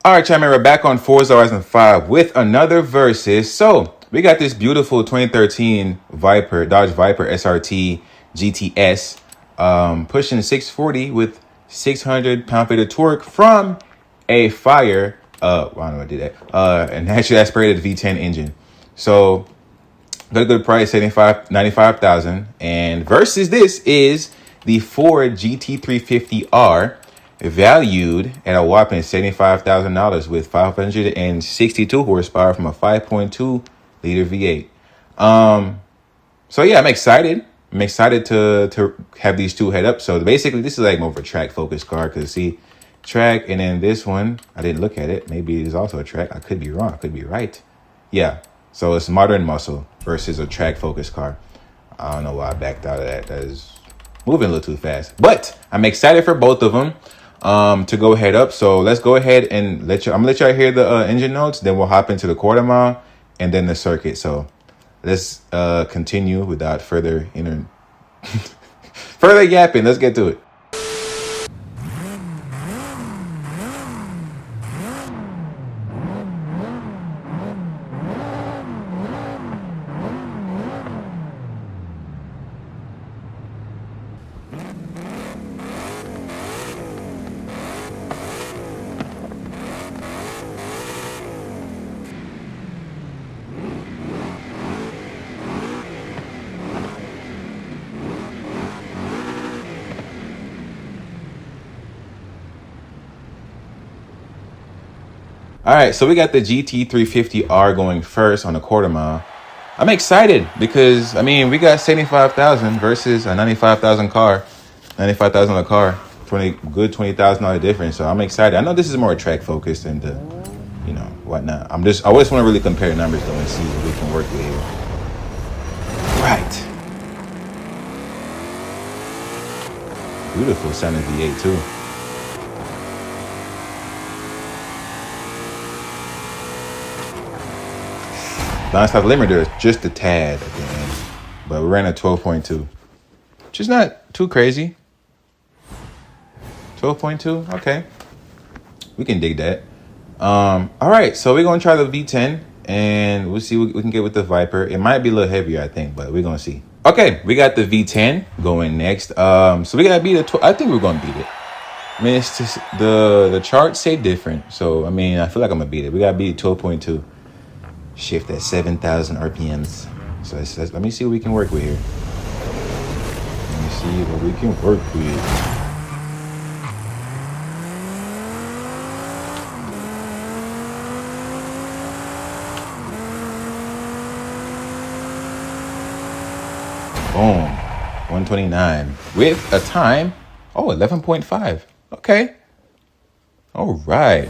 All right, chat, man, we're back on Forza Horizon 5 with another versus. So we got this beautiful 2013 Dodge Viper SRT GTS, pushing 640 with 600 pound-feet of torque from a fire. I don't know how I did that. A naturally aspirated V10 engine. So got a good price, 95,000. And versus this is the Ford GT350R, valued at a whopping $75,000 with 562 horsepower from a 5.2 liter V8. So yeah, I'm excited. I'm excited to have these two head up. So basically, this is like more of a track focused car, because see, track, and then this one, I didn't look at it. Maybe it is also a track. I could be wrong. I could be right. Yeah. So it's modern muscle versus a track focused car. I don't know why I backed out of that. That is moving a little too fast. But I'm excited for both of them to go head up. So let's go ahead and I'm gonna let y'all hear the engine notes. Then we'll hop into the quarter mile and then the circuit. So let's continue without further further yapping. Let's get to it. All right, so we got the GT350R going first on the quarter mile. I'm excited because, I mean, we got 75,000 versus a 95,000 car, 95,000 on a car, $20,000 difference. So I'm excited. I know this is more track focused and, whatnot. I just want to really compare numbers though and see what we can work with here. Right. Beautiful sounding V8 too. Non-stop limiter is just a tad at the end, but we ran a 12.2, which is not too crazy. 12.2, okay, we can dig that. All right, so we're gonna try the V10 and we'll see what we can get with the Viper. It might be a little heavier, I think, but we're gonna see. Okay, we got the V10 going next. So we gotta beat it. I think we're gonna beat it. I mean, it's just the charts say different, so I mean, I feel like I'm gonna beat it. We gotta beat 12.2. Shift at 7,000 RPMs. So let me see what we can work with here. Let me see what we can work with. Boom. 129 with a time. 11.5. Okay. All right.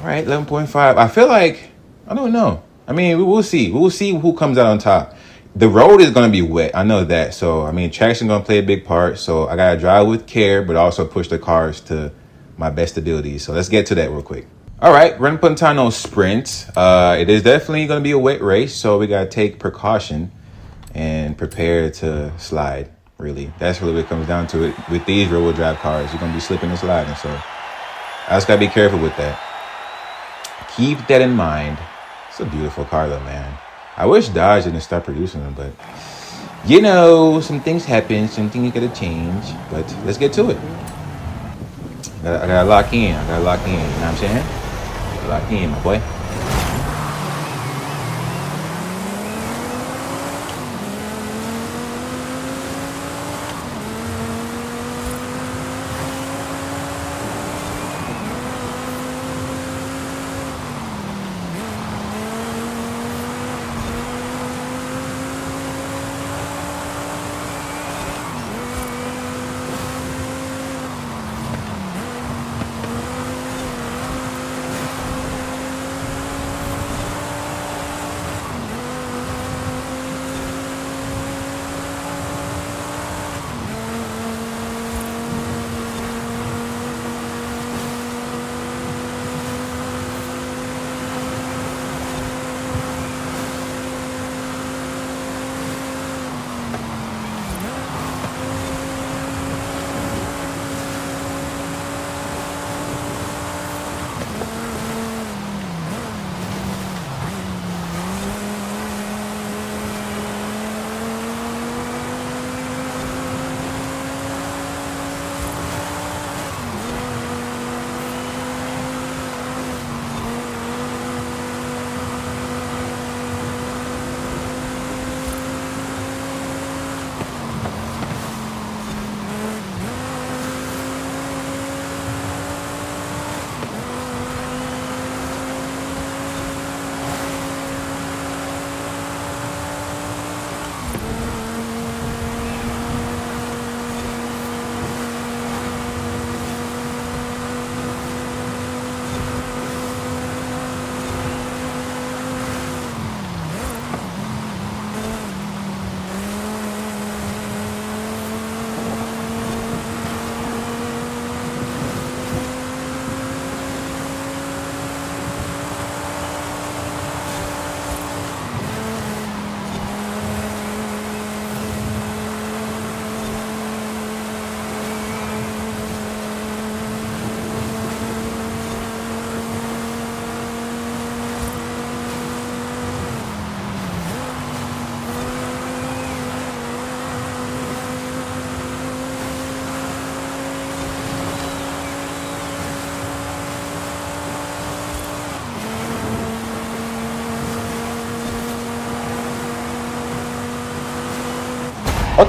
11.5. I feel like, I don't know. I mean, we'll see. We'll see who comes out on top. The road is going to be wet. I know that. So, I mean, traction going to play a big part. So, I got to drive with care, but also push the cars to my best abilities. So, let's get to that real quick. All right. Run Pantano Sprint. It is definitely going to be a wet race. So, we got to take precaution and prepare to slide, really. That's really what it comes down to. It with these rear-wheel drive cars, you're going to be slipping and sliding. So, I just got to be careful with that. Keep that in mind. It's a beautiful car though, man. I wish Dodge didn't start producing them, but some things happen, something you gotta change. But let's get to it. I gotta lock in. You know what I'm saying? Lock in, my boy.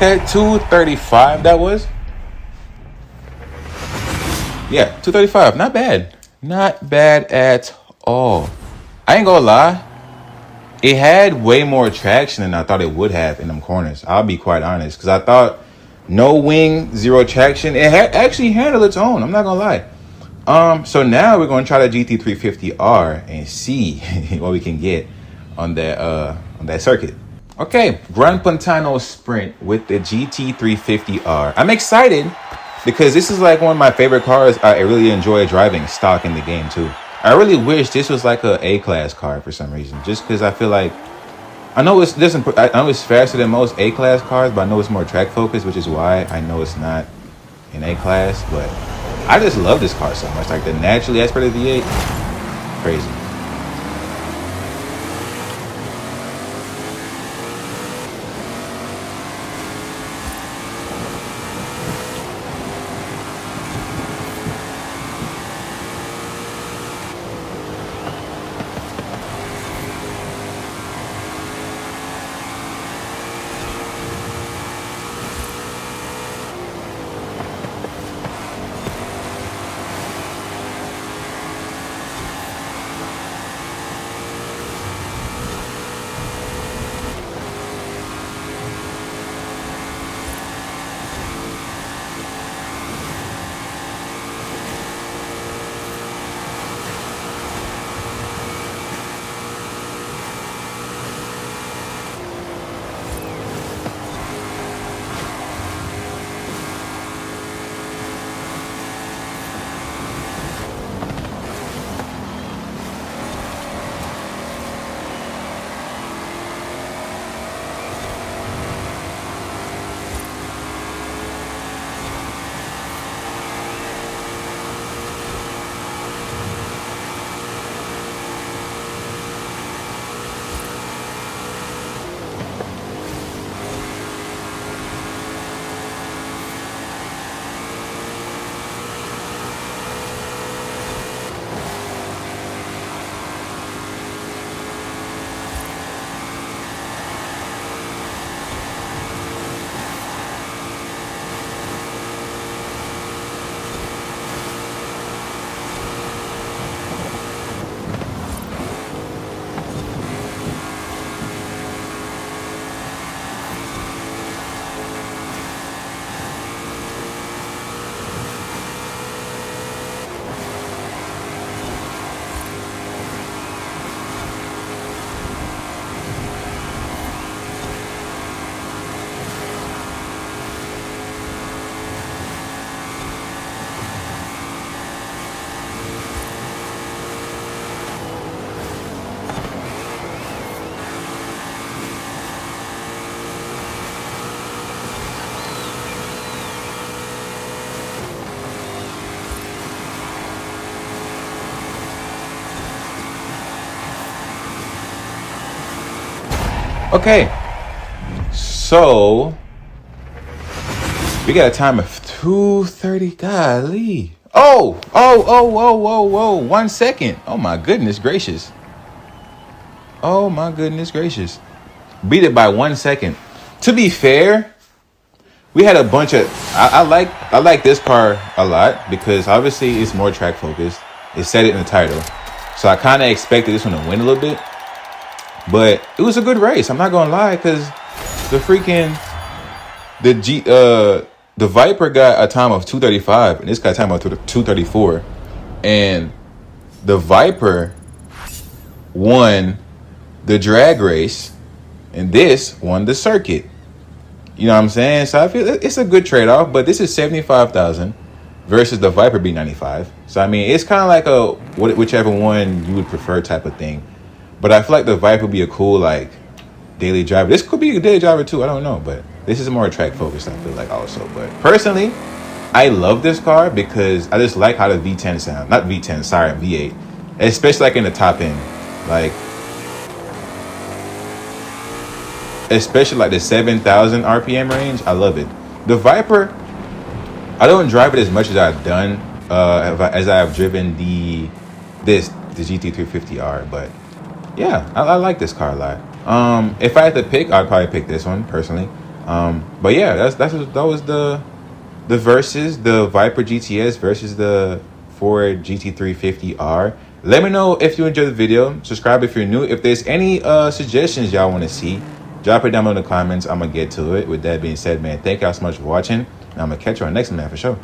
Okay, 235 that was. Yeah, 235. Not bad. Not bad at all. I ain't gonna lie. It had way more traction than I thought it would have in them corners. I'll be quite honest. Because I thought no wing, zero traction. It had actually handled its own. I'm not gonna lie. So now we're gonna try the GT350R and see what we can get on that circuit. Okay, Gran Pantano Sprint with the GT350R. I'm excited because this is like one of my favorite cars. I really enjoy driving stock in the game too. I really wish this was like a A-class car for some reason, just because I feel like I know it's faster than most A-class cars, but I know it's more track focused, which is why I know it's not an A-class. But I just love this car so much. Like the naturally aspirated V8, crazy. Okay, so we got a time of 2:30. Golly. Whoa. 1 second. Oh my goodness gracious. Oh my goodness gracious. Beat it by 1 second. To be fair, we had a bunch of I like this car a lot because obviously it's more track focused. It said it in the title. So I kind of expected this one to win a little bit. But it was a good race. I'm not gonna lie, because the Viper got a time of 2:35, and this got a time of 2:34, and the Viper won the drag race, and this won the circuit. You know what I'm saying? So I feel it's a good trade off. But this is 75,000 versus the Viper B95. So I mean, it's kind of like a whichever one you would prefer type of thing. But I feel like the Viper would be a cool, like, daily driver. This could be a daily driver, too. I don't know. But this is more track focused, I feel like, also. But personally, I love this car because I just like how the V10 sounds. Not V10, sorry, V8. Especially, like, in the top end. Like, especially, like, the 7,000 RPM range. I love it. The Viper, I don't drive it as much as I've done, as I've driven the GT350R. But yeah, I like this car a lot. If I had to pick, I'd probably pick this one personally. But yeah, that was the versus the Viper GTS versus the Ford GT350R. Let me know if you enjoyed the video. Subscribe if you're new. If there's any suggestions y'all want to see, drop it down below in the comments. I'm gonna get to it. With that being said, man, thank y'all so much for watching. And I'm gonna catch you on the next one, man, for sure.